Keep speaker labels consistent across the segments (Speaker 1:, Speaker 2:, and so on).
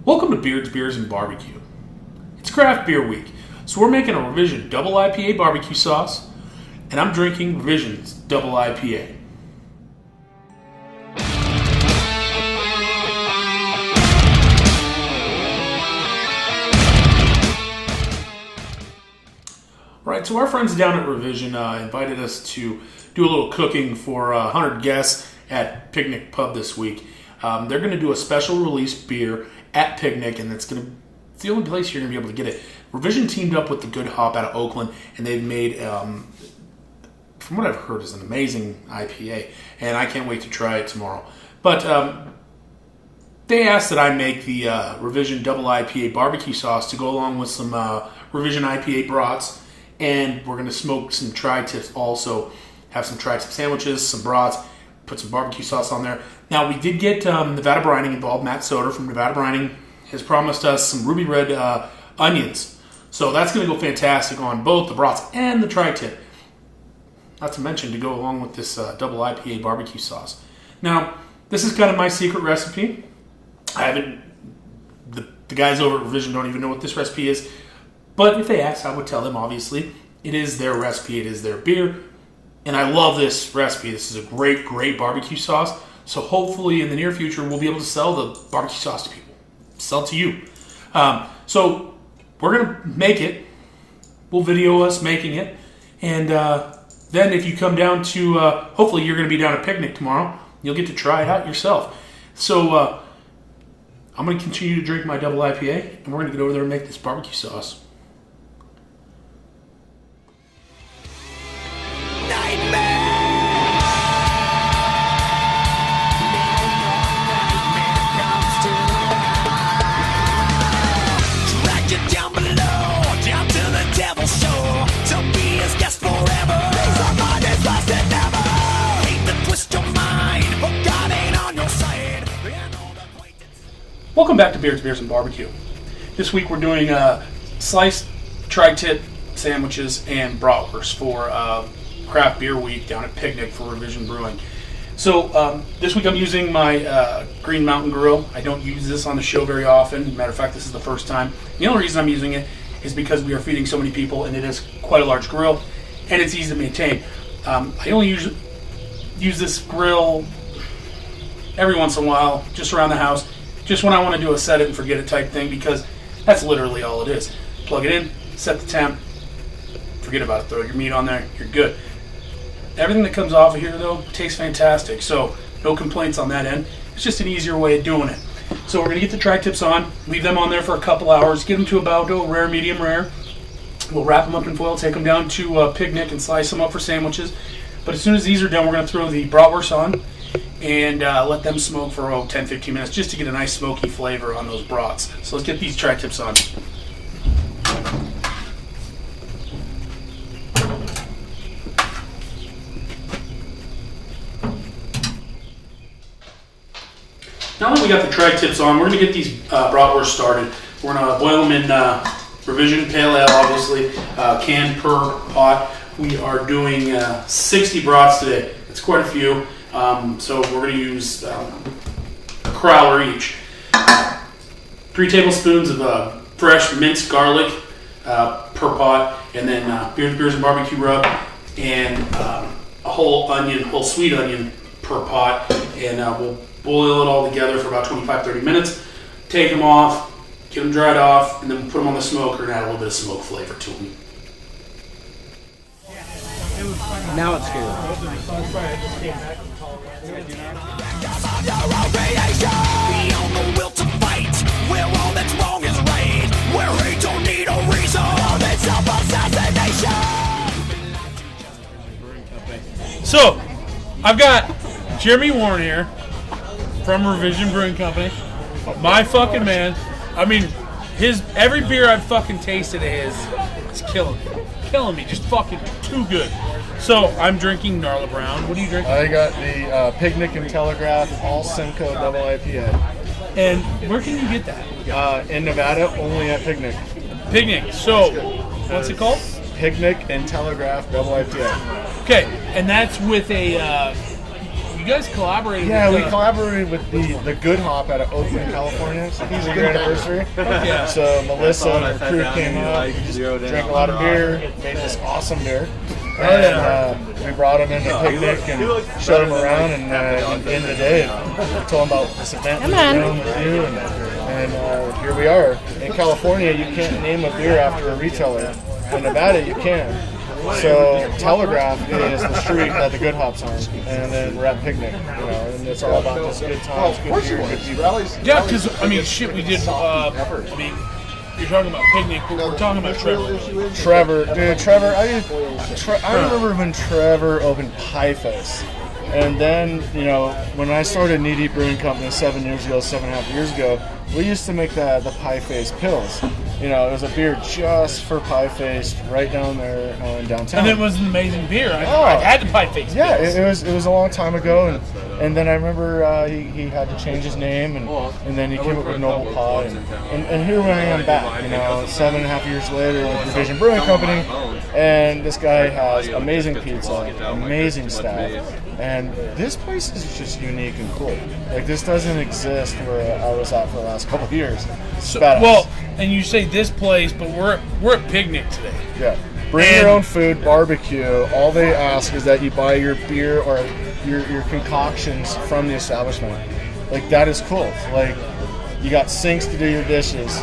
Speaker 1: Welcome to Beers BBQ. It's Craft Beer Week, so we're making a Revision Double IPA barbecue sauce, and I'm drinking Revision's Double IPA. Alright, so our friends down at Revision invited us to do a little cooking for 100 guests at Pignic Pub this week. They're going to do a special release beer at Pignic, and it's the only place you're going to be able to get it. Revision teamed up with the Good Hop out of Oakland, and they've made, from what I've heard, is an amazing IPA, and I can't wait to try it tomorrow. But they asked that I make the Revision Double IPA barbecue sauce to go along with some Revision IPA brats, and we're going to smoke some tri-tips also, have some tri-tip sandwiches, some brats, put some barbecue sauce on there. Now, we did get Nevada Brining involved. Matt Soder from Nevada Brining has promised us some ruby red onions. So that's going to go fantastic on both the brats and the tri-tip. Not to mention to go along with this double IPA barbecue sauce. Now, this is kind of my secret recipe. I haven't, the guys over at Revision don't even know what this recipe is. But if they ask, I would tell them, obviously. It is their recipe. It is their beer. And I love this recipe. This is a great, great barbecue sauce. So hopefully in the near future, we'll be able to sell the barbecue sauce to people. Sell to you. So we're going to make it. We'll video us making it. And then if you come down to, hopefully you're going to be down at Pignic tomorrow. You'll get to try it out yourself. So I'm going to continue to drink my double IPA. And we're going to get over there and make this barbecue sauce. Welcome back to Beers BBQ. This week we're doing sliced tri-tip sandwiches and bratwurst for Craft Beer Week down at Pignic for Revision Brewing. So this week I'm using my Green Mountain Grill. I don't use this on the show very often. Matter of fact, this is the first time. The only reason I'm using it is because we are feeding so many people, and it is quite a large grill, and it's easy to maintain. I only use this grill every once in a while, just around the house, just when I want to do a set it and forget it type thing, because that's literally all it is. Plug it in, set the temp, forget about it, throw your meat on there, you're good. Everything that comes off of here, though, tastes fantastic, so no complaints on that end. It's just an easier way of doing it. So we're going to get the tri-tips on, leave them on there for a couple hours, get them to about rare, medium rare. We'll wrap them up in foil, take them down to Pignic and slice them up for sandwiches. But as soon as these are done, we're going to throw the bratwurst on and let them smoke for 10-15 minutes just to get a nice smoky flavor on those brats. So let's get these tri-tips on. Now that we got the tri-tips on, we're going to get these bratwurst started. We're going to boil them in Revision Pale Ale, obviously, canned per pot. We are doing 60 brats today. It's quite a few. So we're going to use a crowler each. 3 tablespoons of fresh minced garlic per pot, and then Beers and barbecue rub, and a whole sweet onion per pot, and we'll boil it all together for about 25-30 minutes. Take them off, get them dried off, and then we'll put them on the smoker and add a little bit of smoke flavor to them.
Speaker 2: Now it's good.
Speaker 3: So, I've got Jeremy Warren here from Revision Brewing Company. My fucking man. I mean, every beer I've fucking tasted of his is killing me. Just fucking too good. So, I'm drinking Gnarly Brown. What are you drinking?
Speaker 4: I got the Pignic and Telegraph All Simcoe Double IPA.
Speaker 3: And where can you get that?
Speaker 4: In Nevada, only at Pignic.
Speaker 3: Pignic. So, what's it called?
Speaker 4: Pignic and Telegraph Double IPA.
Speaker 3: Okay, and that's with a you guys collaborated.
Speaker 4: Yeah,
Speaker 3: with,
Speaker 4: we collaborated with the Good Hop out of Oakland, California. It's a year anniversary.
Speaker 3: Yeah.
Speaker 4: So Melissa and her crew came out, just drank a lot of beer, made this awesome beer. And we brought them into Pignic and showed them around, and at the end of the day, told them about this event we're doing with you, and here we are. In California, you can't name a beer after a retailer. In Nevada, you can. So Telegraph is the street that the Good Hop's on, and then we're at Pignic, and it's all about just good times, good beer, good people.
Speaker 3: Yeah, because I mean, shit, we did. I mean, you're talking about Pignic, but we're talking about Trevor.
Speaker 4: Trevor, I remember when Trevor opened Pie Face. And then, when I started Knee Deep Brewing Company 7.5 years ago, we used to make the Pie Face pills. It was a beer just for Pie Face right down there in downtown.
Speaker 3: And it was an amazing beer. I had the Pie Face.
Speaker 4: Yeah, it was a long time ago, and then I remember he had to change his name, and then he came up with Noble Pie, and here I am back, 7.5 years later with Revision Brewing Company, and this guy has amazing pizza, amazing staff, and this place is just unique and cool. Like, this doesn't exist where I was at for the last couple of years. It's badass.
Speaker 3: Well, and you say this place, but we're at Pignic today.
Speaker 4: Yeah. Bring your own food, barbecue. All they ask is that you buy your beer or your concoctions from the establishment. Like, that is cool. Like, you got sinks to do your dishes.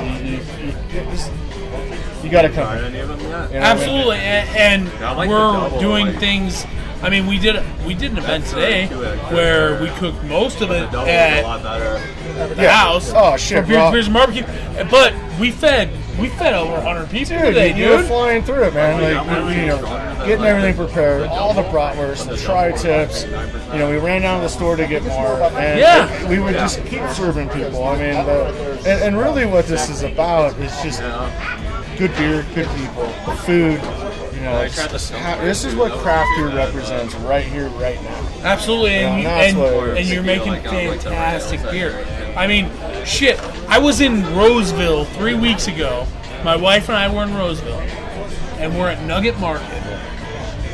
Speaker 4: You got to come here.
Speaker 3: Absolutely, and we're doing things. I mean, we did an event today where we cooked most of it at the house.
Speaker 4: Oh shit!
Speaker 3: For Beers BBQ, but we fed over 100 people today, dude.
Speaker 4: You were flying through it, man. Like, getting everything prepared, all the bratwurst, the tri-tips. We ran down to the store to get more, and we would just keep serving people. I mean, and really, what this is about is just good beer, good people, food. This is what craft beer represents right here, right now.
Speaker 3: Absolutely, and you're making fantastic beer. I mean, shit, I was in Roseville 3 weeks ago. My wife and I were in Roseville, and we're at Nugget Market.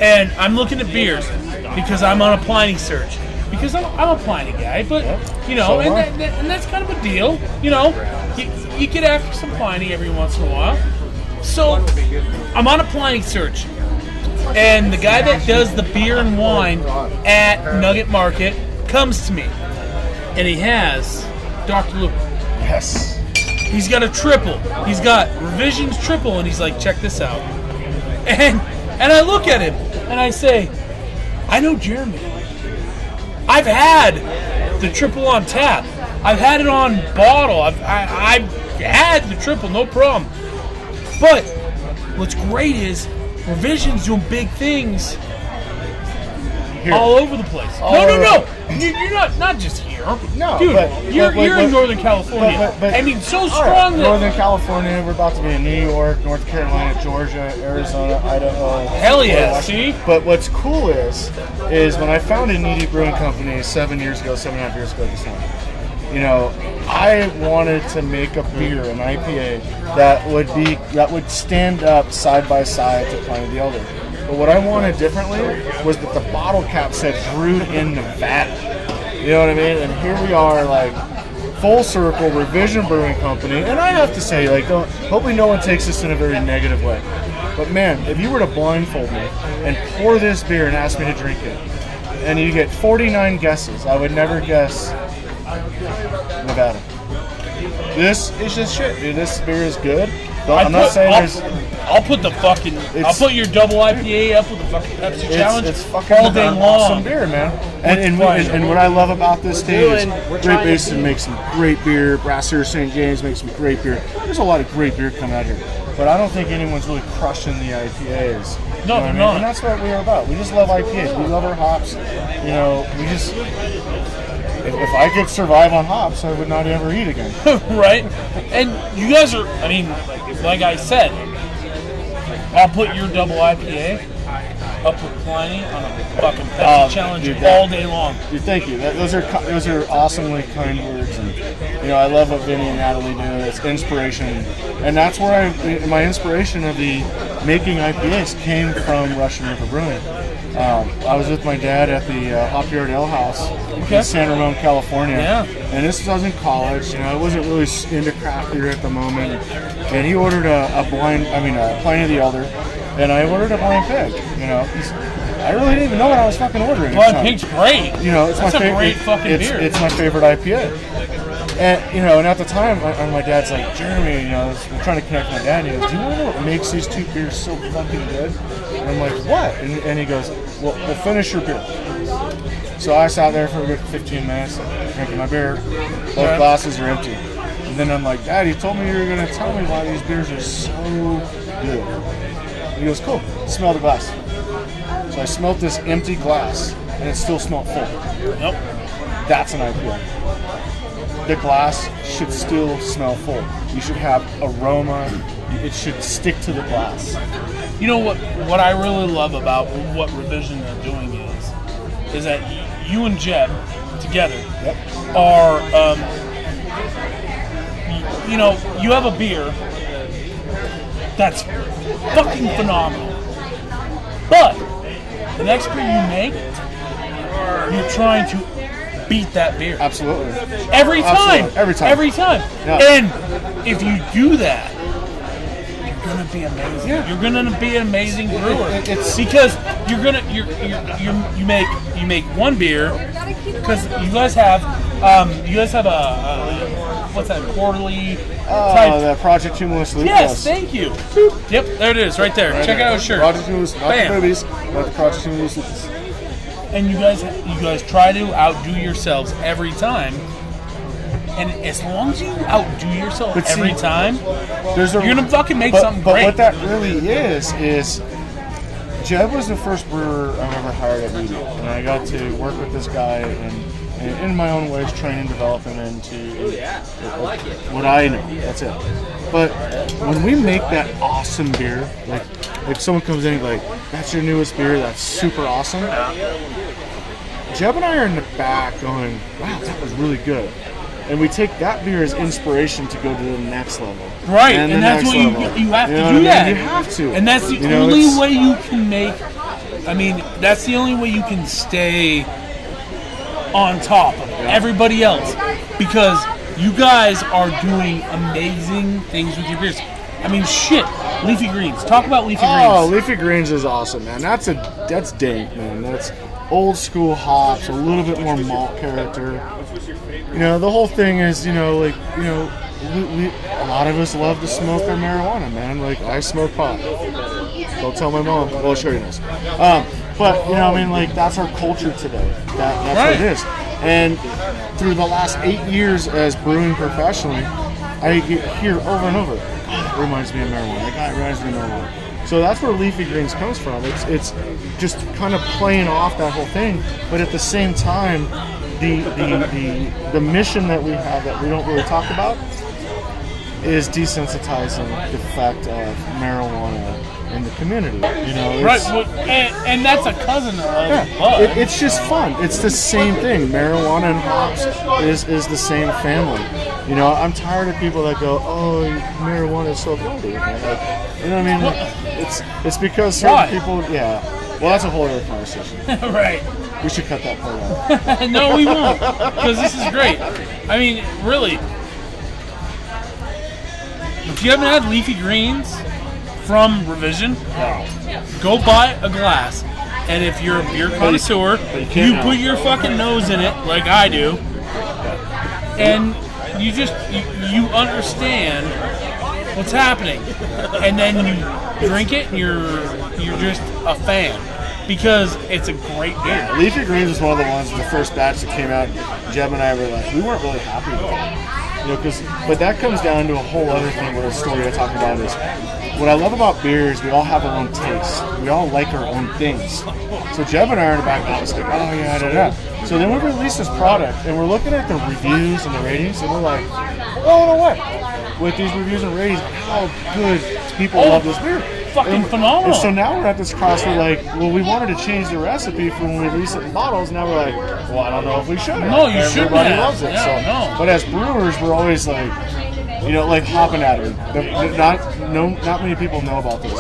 Speaker 3: And I'm looking at beers because I'm on a Pliny search. Because I'm a Pliny guy, but, and that's kind of a deal. You get after some Pliny every once in a while. So, I'm on a Pliny search, and the guy that does the beer and wine at Nugget Market comes to me, and he has Dr. Luke.
Speaker 4: Yes.
Speaker 3: He's got a triple. He's got Revision's triple, and he's like, check this out. And I look at him, and I say, I know Jeremy. I've had the triple on tap. I've had it on bottle. I've had the triple, no problem. But what's great is Revision's doing big things here. All over the place. No. You're not just here.
Speaker 4: No,
Speaker 3: dude,
Speaker 4: but
Speaker 3: you're in Northern California.
Speaker 4: But
Speaker 3: I mean, so strong
Speaker 4: right,
Speaker 3: that
Speaker 4: Northern California. We're about to be in New York, North Carolina, Georgia, Arizona, Idaho.
Speaker 3: Hell yeah! See.
Speaker 4: But what's cool is when I founded Knee Deep Brewing Company 7.5 years ago this time. I wanted to make a beer, an IPA, that would stand up side by side to Pliny the Elder. But what I wanted differently was that the bottle cap said brewed in Nevada. You know what I mean? And here we are, like, full circle, Revision Brewing Company. And I have to say, like, hopefully no one takes this in a very negative way. But man, if you were to blindfold me and pour this beer and ask me to drink it, and you get 49 guesses, I would never guess Nevada. This is just shit, dude. This beer is good. I'm not saying
Speaker 3: I'll put the fucking. I'll put your double IPA up with the fucking Pepsi Challenge.
Speaker 4: It's fucking
Speaker 3: all day long.
Speaker 4: Awesome beer, man. And what I love about this team is Great Basin makes some great beer. Brassier St. James makes some great beer. There's a lot of great beer coming out here, but I don't think anyone's really crushing the IPAs.
Speaker 3: No, they're not.
Speaker 4: And that's what we are about. We just love IPAs. We love our hops. We just. If I could survive on hops, I would not ever eat again.
Speaker 3: Right? And you guys are, I mean, like I said, I'll put your double IPA up with Pliny on a fucking Pepsi Challenge all day long.
Speaker 4: Dude, thank you. Those are awesomely kind words. And I love what Vinny and Natalie do. It's inspiration, and that's where my inspiration of the making IPAs came from Russian River Brewing. I was with my dad at the Hop Yard Ale House in San Ramon, California, and this was in college. I wasn't really into craft beer at the moment, and he ordered a Pliny the Elder, and I ordered a Blind Pig. I really didn't even know what I was fucking ordering.
Speaker 3: Blind Pig's great.
Speaker 4: It's
Speaker 3: That's
Speaker 4: my favorite.
Speaker 3: a great fucking beer.
Speaker 4: It's my favorite IPA. And and at the time, my dad's like, Jeremy, we're trying to connect with my dad. And he goes, do you want to know what makes these two beers so fucking good? And I'm like, what? And he goes, well, finish your beer. So I sat there for a good 15 minutes, drinking my beer. Both glasses are empty. And then I'm like, Dad, you told me you were going to tell me why these beers are so good. And he goes, cool, smell the glass. So I smelled this empty glass, and it still smelled full.
Speaker 3: Nope.
Speaker 4: That's an IPA. The glass should still smell full. You should have aroma. It should stick to the glass.
Speaker 3: You know what I really love about what Revision are doing is that you and Jeb together are, you have a beer that's fucking phenomenal. But the next beer you make, you're trying to beat that beer.
Speaker 4: Absolutely.
Speaker 3: Every time.
Speaker 4: Absolutely. Every time. Yeah.
Speaker 3: And if you do that, you're gonna be amazing. Yeah. You're gonna be an amazing brewer. It's because you make one beer because you guys have a what's that, quarterly type?
Speaker 4: The Project Cumulus Lupus.
Speaker 3: Yes, thank you. Yep, there it is, right there. Check out his shirt.
Speaker 4: Project Cumulus, not the movies, but the Project Cumulus Lupus.
Speaker 3: And you guys try to outdo yourselves every time. And as long as you outdo yourself every time, you're gonna fucking make something great.
Speaker 4: But what that really is Jeb was the first brewer I've ever hired at Media, and I got to work with this guy and in my own ways train and develop him into what I know. That's it. But when we make that awesome beer, like someone comes in and like, that's your newest beer, that's super awesome. Jeb and I are in the back going, wow, that was really good. And we take that beer as inspiration to go to the next level.
Speaker 3: Right, and that's what you have to do that.
Speaker 4: You have to.
Speaker 3: And that's the only way you can that's the only way you can stay on top of everybody else. Because you guys are doing amazing things with your beers. Shit. Leafy Greens. Talk about Leafy Greens.
Speaker 4: Oh, Leafy Greens is awesome, man. That's dank, man. That's old school hops, a little bit more malt character. The whole thing is, we a lot of us love to smoke our marijuana, man. Like, I smoke pot. Don't tell my mom. Well, sure he knows. But, that's our culture today. That's what it is. And through the last 8 years as brewing professionally, I hear over and over, God, it reminds me of marijuana. That reminds me of marijuana. So that's where Leafy Greens comes from. It's just kind of playing off that whole thing, but at the same time, the mission that we have that we don't really talk about is desensitizing the effect of marijuana in the community.
Speaker 3: Right, and that's a cousin of bud.
Speaker 4: It's just fun. It's the same thing. Marijuana and hops is the same family. I'm tired of people that go, oh, marijuana is so healthy. It's because certain people, well, that's a whole other conversation.
Speaker 3: Right.
Speaker 4: We should cut that part out.
Speaker 3: No, we won't, because this is great. Really, if you haven't had Leafy Greens from Revision, go buy a glass. And if you're a beer connoisseur, you put your fucking nose in it like I do, and you understand what's happening, and then you drink it, and you're just a fan. Because it's a great beer.
Speaker 4: Leafy Greens was one of the ones, the first batch that came out. Jeb and I were like, we weren't really happy with it. But that comes down to a whole other thing where the story I talk about is, what I love about beer is we all have our own tastes. We all like our own things. So Jeb and I are in the back office like, oh yeah, da. So then we release this product, and we're looking at the reviews and the ratings, and we're like, blown away with these reviews and ratings, how good people love this beer.
Speaker 3: fucking phenomenal.
Speaker 4: And so now we're at this cross where like, well, we wanted to change the recipe for when we release it in bottles. Now we're like, well, I don't know if we should.
Speaker 3: No, you shouldn't.
Speaker 4: Everybody loves it.
Speaker 3: Yeah, no.
Speaker 4: But as brewers, we're always like, you know, like hopping at it. Not many people know about this.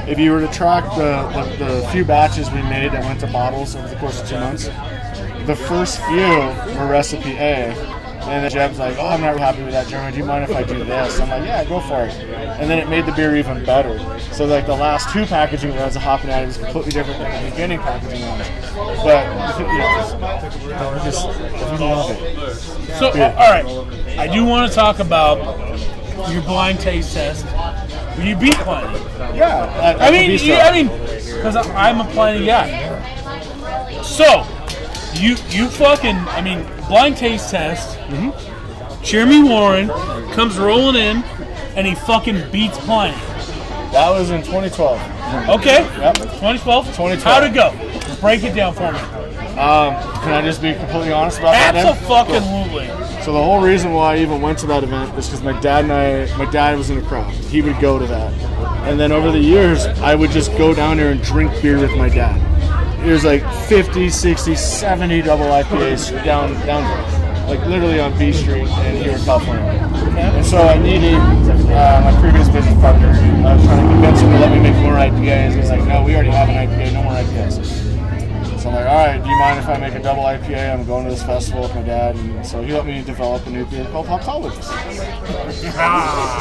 Speaker 4: If you were to track the few batches we made that went to bottles over the course of 2 months, the first few were recipe A. And then Jeb's like, oh, I'm not happy with that, Jeremy. Do you mind if I do this? I'm like, yeah, go for it. And then it made the beer even better. So like the last 2 packaging runs of hopping at it was completely different than the beginning packaging runs. But if you love it.
Speaker 3: So, all right, I do want to talk about your blind taste test. You beat Pliny.
Speaker 4: Yeah.
Speaker 3: I mean, because I'm a Pliny guy. So, you fucking, blind taste test. Mm-hmm. Jeremy Warren comes rolling in, and he fucking beats Pliny.
Speaker 4: That was in 2012.
Speaker 3: Okay.
Speaker 4: Yep.
Speaker 3: 2012?
Speaker 4: 2012.
Speaker 3: How'd it go? Break it down for me.
Speaker 4: Can I just be completely honest about that?
Speaker 3: Absolutely.
Speaker 4: So the whole reason why I even went to that event is because my dad was in the craft. He would go to that. And then over the years, I would just go down there and drink beer with my dad. There's like 50, 60, 70 double IPAs down there. Like literally on B Street in here in California. And so I needed my previous business partner. I was trying to convince him to let me make more IPAs. He's like, no, we already have an IPA, no more IPAs. So I'm like, all right, do you mind if I make a double IPA? I'm going to this festival with my dad. And so he let me develop a new beer called Hopologist.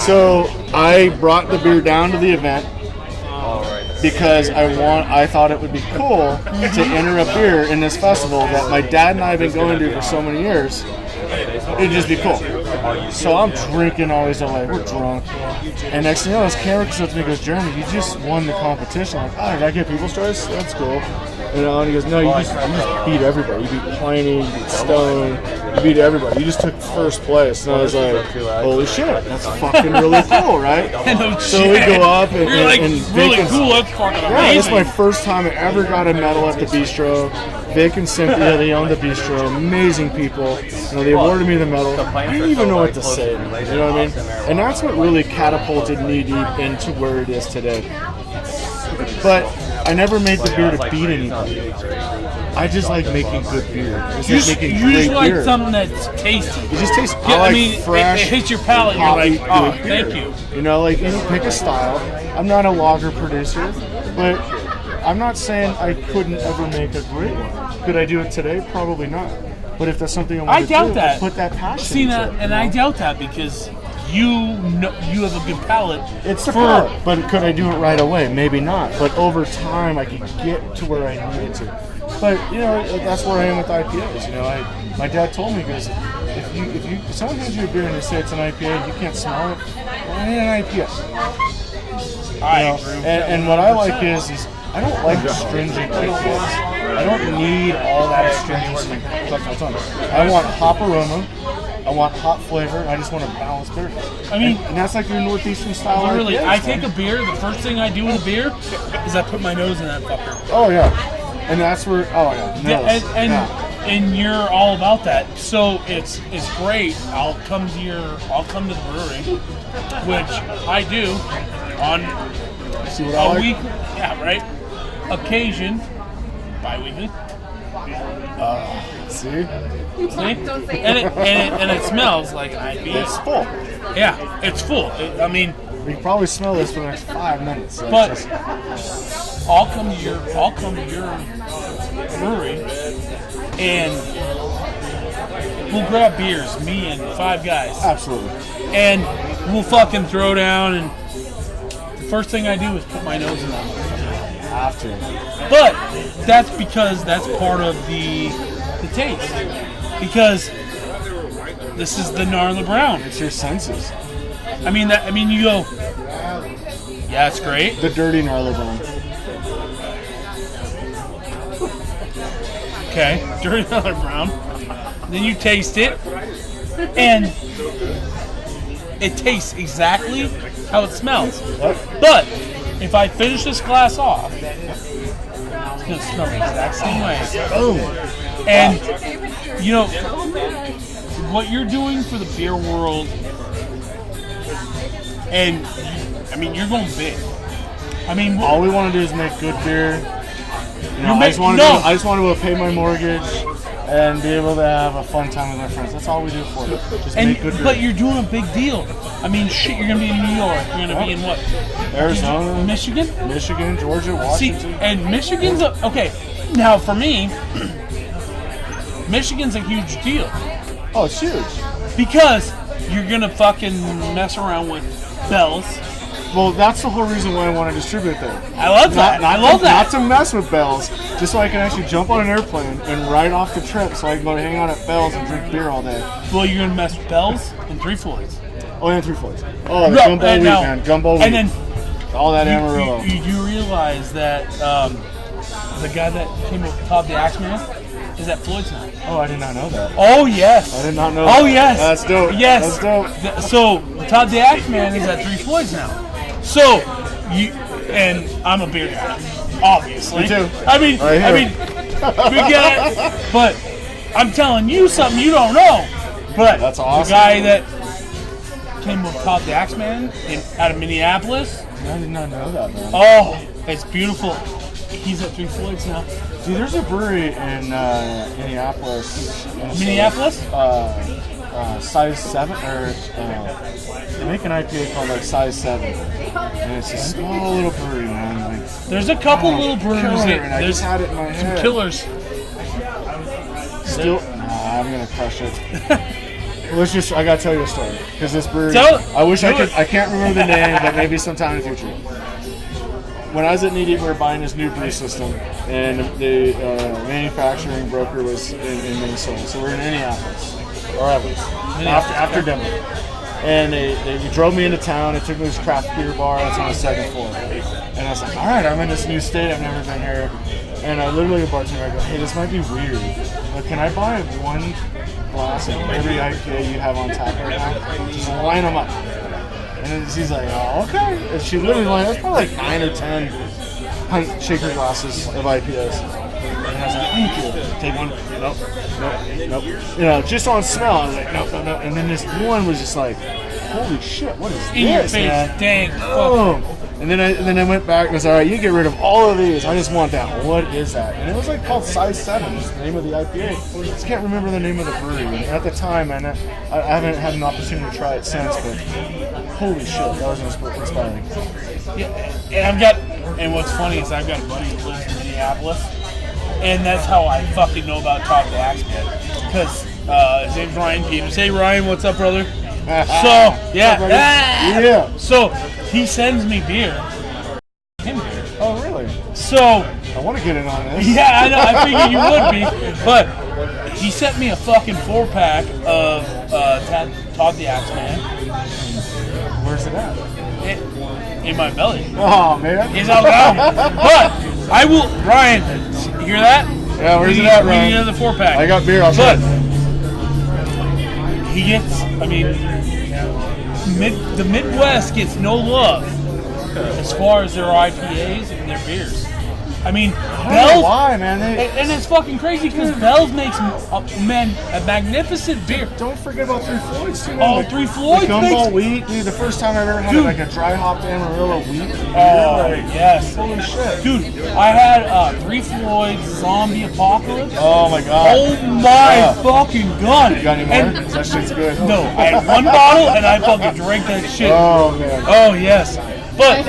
Speaker 4: So I brought the beer down to the event because I thought it would be cool to enter a beer in this festival that my dad and I have been going to for so many years. It'd just be cool. So I'm drinking always away. We're drunk. And next thing you know, this camera comes up to me and goes, Jeremy, you just won the competition. I'm like, oh, did I get People's Choice? That's cool. You know, and he goes, no, you just beat everybody. You beat Pliny, you beat Stone, you beat everybody. You just took first place. And I was like, holy shit, that's fucking really cool, right? So we go up and,
Speaker 3: you're like,
Speaker 4: and
Speaker 3: really
Speaker 4: Vic
Speaker 3: cool, that's fucking amazing.
Speaker 4: Yeah, this is my first time I ever got a medal at the bistro. Vic and Cynthia, they own the bistro, amazing people. You know, they awarded me the medal. I didn't even know what to say. You know what I mean? And that's what really catapulted Knee Deep into where it is today. But I never made the beer to beat anybody. I just like making good beer.
Speaker 3: You just like something that's tasty.
Speaker 4: It just tastes.
Speaker 3: Yeah,
Speaker 4: I like fresh.
Speaker 3: It hits your palate. You're like, oh, thank you.
Speaker 4: You know, like you pick a style. I'm not a lager producer, but I'm not saying I couldn't ever make a great one. Could I do it today? Probably not. But if that's something I want to do,
Speaker 3: that.
Speaker 4: Put that passion.
Speaker 3: See that,
Speaker 4: into it,
Speaker 3: and I doubt that because you have a good palate.
Speaker 4: It's the palate. But could I do it right away? Maybe not. But over time, I could get to where I needed to. But you know, that's where I am with IPAs. You know, my dad told me, because if someone hands you a beer and they say it's an IPA, you can't smell it. Well, it ain't an IPA. And what I like is I don't like astringent IPAs. I don't need all that astringency. I want hop aroma. I want hop flavor. I just want a balanced beer. And that's like your northeastern style.
Speaker 3: Literally,
Speaker 4: IPAs,
Speaker 3: I take a beer. The first thing I do with a beer is I put my nose in that fucker.
Speaker 4: Oh yeah, and that's where. Oh yeah.
Speaker 3: And you're all about that. So it's great. I'll come to the brewery, which I do on a week. Yeah, right. Occasion, bi-weekly.
Speaker 4: See?
Speaker 3: And it smells like an IPA.
Speaker 4: It's full.
Speaker 3: Yeah, it's full.
Speaker 4: We can probably smell this for the next 5 minutes. So
Speaker 3: but I'll come to your brewery and we'll grab beers, me and 5 guys.
Speaker 4: Absolutely.
Speaker 3: And we'll fucking throw down, and the first thing I do is put my nose in that.
Speaker 4: Have to.
Speaker 3: But that's because that's part of the taste. Because this is the gnarly brown.
Speaker 4: It's your senses.
Speaker 3: You go, yeah, it's great.
Speaker 4: The dirty gnarly brown.
Speaker 3: Okay, dirty gnarly brown. Then you taste it, and it tastes exactly how it smells.
Speaker 4: Yep.
Speaker 3: But if I finish this glass off, it's going to smell the exact same way.
Speaker 4: Boom.
Speaker 3: And, you know, what you're doing for the beer world, and, you're going big. I mean,
Speaker 4: all we want to do is make good beer. You know, I just want to pay my mortgage and be able to have a fun time with my friends. That's all we do for it. Just make good beer.
Speaker 3: But you're doing a big deal. I mean, shit, you're going to be in New York. You're going to be in what?
Speaker 4: Arizona.
Speaker 3: Michigan,
Speaker 4: Georgia, Washington.
Speaker 3: See, and Michigan's okay. Now, for me, Michigan's a huge deal.
Speaker 4: Oh, it's huge.
Speaker 3: Because you're going to fucking mess around with Bell's.
Speaker 4: Well, that's the whole reason why I want to distribute there.
Speaker 3: I love that. I love that.
Speaker 4: Not to mess with Bell's, just so I can actually jump on an airplane and ride off the trip so I can go hang out at Bell's and drink beer all day.
Speaker 3: Well, you're going to mess with Bell's and Three Floyds.
Speaker 4: Oh, and Three Floyds. Oh, the gumbo wheat, man. Gumbo wheat.
Speaker 3: And then
Speaker 4: all that Amarillo.
Speaker 3: You do realize that the guy that came up with Todd the Axeman is at Floyd's now.
Speaker 4: Oh, I did not know that.
Speaker 3: Oh, yes.
Speaker 4: I did not know
Speaker 3: that.
Speaker 4: Oh,
Speaker 3: yes.
Speaker 4: That's dope.
Speaker 3: Yes.
Speaker 4: That's dope.
Speaker 3: So, Todd the Axeman is at Three Floyds now. So, and I'm a beer guy, obviously.
Speaker 4: Me too.
Speaker 3: I mean, we get it. But I'm telling you something you don't know. But
Speaker 4: that's awesome.
Speaker 3: The guy that came with Todd the Axeman out of Minneapolis.
Speaker 4: I did not know that, man.
Speaker 3: Oh, it's beautiful. He's at Three Floyds now.
Speaker 4: Dude, there's a brewery in Minneapolis.
Speaker 3: Minneapolis?
Speaker 4: Size 7, or they make an IPA called like Size 7, and it's a small little brewery, man. Like,
Speaker 3: there's a couple little breweries.
Speaker 4: And I just had it in my head.
Speaker 3: Some killers.
Speaker 4: Still, I'm gonna crush it. I gotta tell you a story, because this brewery. I wish I could. I can't remember the name, but maybe sometime in the future. When I was at Knee Deep, we were buying this new brew system, and the manufacturing broker was in Minnesota, so we're in Minneapolis. Or at least after Denver, and they drove me into town. They took me to this craft beer bar that's on the second floor, and I was like, all right, I'm in this new state, I've never been here. And I literally, a bartender, I go, hey, this might be weird, but can I buy one glass of every IPA you have on tap right now? Just line them up. And then he's like, oh, okay. And she literally that's probably like 9 or 10 pint shaker glasses of IPAs. And I was like, thank you. Take one. Nope. You know, just on smell, I was like, nope. And then this one was just like, holy shit, what is this,
Speaker 3: in your face,
Speaker 4: man?
Speaker 3: Dang.
Speaker 4: Oh. And then I went back and was all right, you get rid of all of these. I just want that. What is that? And it was like called Size 7, is the name of the IPA. I just can't remember the name of the brewery. And at the time, man, I haven't had an opportunity to try it since, but holy shit, that was inspiring.
Speaker 3: Yeah, and what's funny is I've got a buddy who lives in Minneapolis. And that's how I fucking know about Todd the Axeman. Because his name's Ryan Peters. Hey, Ryan, what's up, brother? So, yeah. So, he sends me beer.
Speaker 4: Oh, really?
Speaker 3: So,
Speaker 4: I want to get in on this.
Speaker 3: Yeah, I know. I figured you would be. But he sent me a fucking 4-pack of Todd the Axeman.
Speaker 4: Where's it at?
Speaker 3: In my belly.
Speaker 4: Oh, man.
Speaker 3: It's out loud. But I will, Ryan, you hear that?
Speaker 4: Yeah, where's it at, Ryan?
Speaker 3: We need another 4-pack.
Speaker 4: I got beer, I'll try it.
Speaker 3: He gets, the Midwest gets no love as far as their IPAs and their beers. I mean, Bell's.
Speaker 4: Why, man?
Speaker 3: And it's fucking crazy because Bell's makes a magnificent beer.
Speaker 4: Don't forget about Three Floyds, too.
Speaker 3: Oh, Three Floyds.
Speaker 4: Gumbo wheat, dude. The first time I ever had like a dry hopped Amarillo wheat.
Speaker 3: Oh, yes.
Speaker 4: Holy shit.
Speaker 3: Dude, I had Three Floyds Zombie Apocalypse.
Speaker 4: Oh, my God.
Speaker 3: Oh, my fucking God.
Speaker 4: You got any more? That shit's good.
Speaker 3: No, I had one bottle and I fucking drank that shit.
Speaker 4: Oh, man.
Speaker 3: Oh, yes. But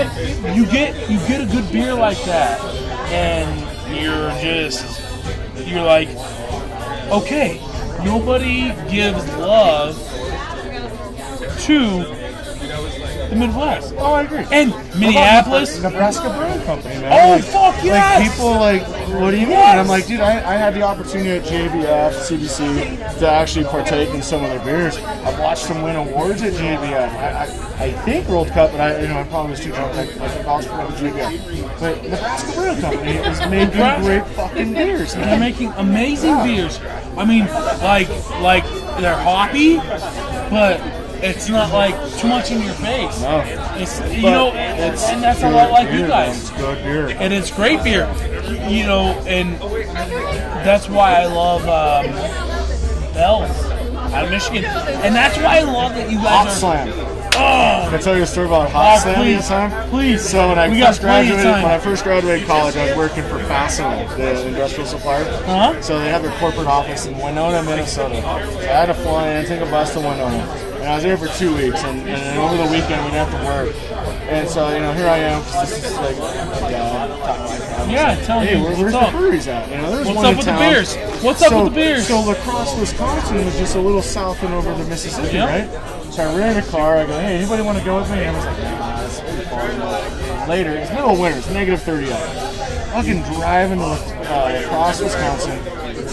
Speaker 3: you get a good beer like that. And you're like, okay, nobody gives love to the Midwest.
Speaker 4: Oh, I agree.
Speaker 3: And Minneapolis.
Speaker 4: Nebraska Brewing Company, man.
Speaker 3: Oh, fuck yes!
Speaker 4: Like, people what do you mean? And I'm like, dude, I had the opportunity at JBF, CBC, to actually partake in some of their beers. I've watched them win awards at JBF. I think World Cup, but I probably was too drunk. I vouched for JBF. But Nebraska Brewing Company is making great fucking beers, man.
Speaker 3: They're making amazing beers. I mean, like they're hoppy, but it's not like too much in your face.
Speaker 4: No.
Speaker 3: It's and that's a lot like you guys.
Speaker 4: It's good beer.
Speaker 3: And it's great beer. And that's why I love Bell's out of Michigan. And that's why I love that you guys
Speaker 4: Hop Slam. Can I tell you a story about hot slam
Speaker 3: please.
Speaker 4: time?
Speaker 3: Please.
Speaker 4: So when I
Speaker 3: We got
Speaker 4: first
Speaker 3: plenty of
Speaker 4: graduated,
Speaker 3: time.
Speaker 4: when I first graduated college, I was working for Fastenal, the industrial supplier.
Speaker 3: Uh-huh.
Speaker 4: So they have their corporate office in Winona, Minnesota. So I had to fly in, take a bus to Winona, and I was there for 2 weeks. And over the weekend, we didn't have to work. And so here I am. This is like my dad.
Speaker 3: Yeah, tell me.
Speaker 4: Hey, where's
Speaker 3: What's
Speaker 4: the
Speaker 3: up?
Speaker 4: breweries at? There's
Speaker 3: What's
Speaker 4: one
Speaker 3: up
Speaker 4: in
Speaker 3: with the
Speaker 4: town.
Speaker 3: beers? What's up with the beers?
Speaker 4: So La Crosse, Wisconsin was just a little south and over the Mississippi,
Speaker 3: Yep.
Speaker 4: right? So I rented a car. I go, hey, anybody want to go with me? And I was like, nah, it's pretty far. Later, it's middle of winter. It's negative 30 out. I can drive into La Crosse, Wisconsin,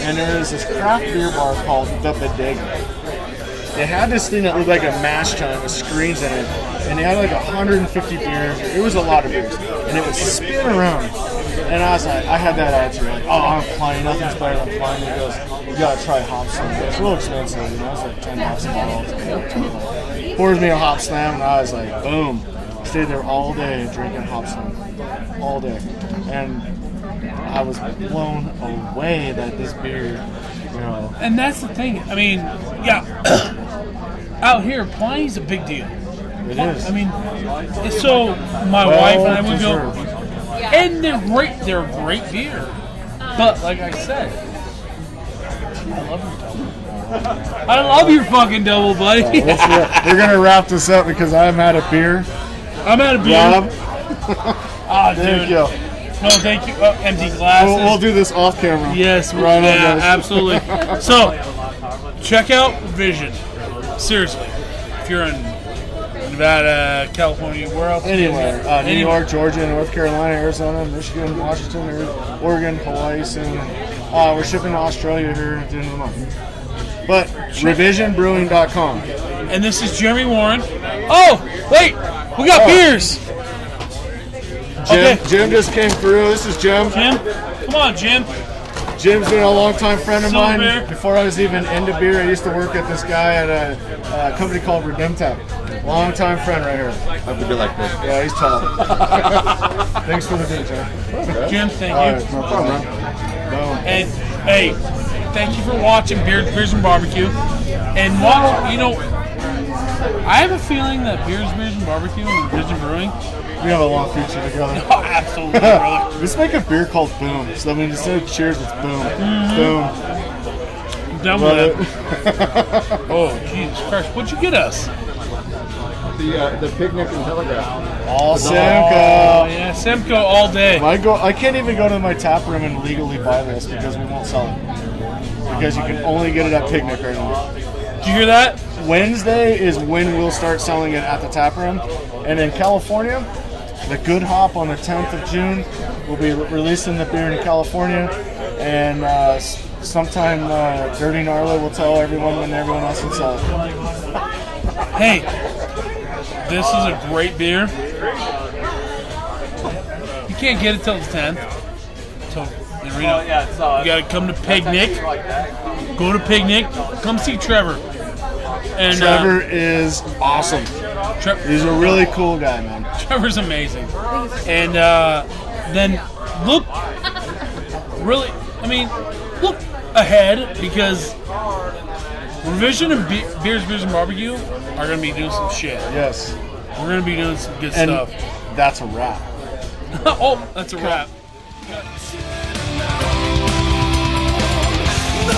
Speaker 4: and there is this craft beer bar called The Bodega. They had this thing that looked like a mash tun with screens in it, and they had like 150 beers. It was a lot of beers, and it would spin around. And I was like, I had that attitude, like, oh, I'm flying, nothing's better than flying. He goes, you gotta try hop slam. It's real expensive, It's like $10 a bottle. Pours me a hop slam, and I was like, boom. Stayed there all day drinking hop slam, all day, and I was blown away that this beer,
Speaker 3: And that's the thing. I mean, yeah, out here, Pliny's a big deal.
Speaker 4: It is.
Speaker 3: I mean, so my wife and I would go,
Speaker 4: deserved.
Speaker 3: and they're great. They're a great beer. But like I said, I love your double. I love your fucking double, buddy.
Speaker 4: We're gonna wrap this up because I'm out of beer.
Speaker 3: I'm out of beer.
Speaker 4: Rob,
Speaker 3: Oh, dude.
Speaker 4: thank you.
Speaker 3: No, thank you. Oh, empty glasses.
Speaker 4: We'll do this off camera.
Speaker 3: Yes,
Speaker 4: Right on,
Speaker 3: yeah,
Speaker 4: guys.
Speaker 3: absolutely. So, check out Vision. Seriously, if you're in Nevada, California, where else?
Speaker 4: Anywhere, New
Speaker 3: Anywhere.
Speaker 4: York, Georgia, North Carolina, Arizona, Michigan, Washington, Oregon, Hawaii soon. We're shipping to Australia here at the end of the month. But revisionbrewing.com.
Speaker 3: And this is Jeremy Warren. Oh, wait, we got beers.
Speaker 4: Jim just came through. This is Jim.
Speaker 3: Jim, come on, Jim.
Speaker 4: Jim's been a longtime friend of
Speaker 3: Silver
Speaker 4: mine.
Speaker 3: beer.
Speaker 4: Before I was even into beer, I used to work at this guy at a company called Redemptech. Longtime friend right here.
Speaker 2: I have to be like this.
Speaker 4: Yeah, he's tall. Thanks for the beer, Jim.
Speaker 3: Jim, thank
Speaker 4: All
Speaker 3: you.
Speaker 4: right, no problem. Boom.
Speaker 3: And hey, thank you for watching Beers and Barbecue. And watch, I have a feeling that Beers and Barbecue and Vision Brewing.
Speaker 4: We have a long future together.
Speaker 3: Oh, absolutely, brother.
Speaker 4: Let's make a beer called Boom. So instead of cheers, it's Boom. Boom.
Speaker 3: I'm done with that. Oh, Jesus Christ. What'd you get us?
Speaker 2: The Pignic and Telegraph.
Speaker 4: All
Speaker 3: Oh,
Speaker 4: Simcoe.
Speaker 3: yeah, Simcoe all day.
Speaker 4: I can't even go to my tap room and legally buy this because we won't sell it. Because you can only get it at Pignic right now.
Speaker 3: Did you hear that?
Speaker 4: Wednesday is when we'll start selling it at the tap room. And in California, the Good Hop on the 10th of June, we'll be releasing the beer in California. And sometime Dirty Gnarly will tell everyone when everyone else can sell it.
Speaker 3: Hey, this is a great beer. You can't get it till the 10th. So, you gotta come to Pignic. Go to Pignic. Come see Trevor. And
Speaker 4: Trevor is awesome. He's a really cool guy, man.
Speaker 3: Trevor's amazing. And then look ahead because Revision and Beers and Barbecue are going to be doing some shit.
Speaker 4: Yes.
Speaker 3: We're going to be doing some good
Speaker 4: And
Speaker 3: stuff.
Speaker 4: that's a wrap.
Speaker 3: Oh, that's a wrap.
Speaker 5: The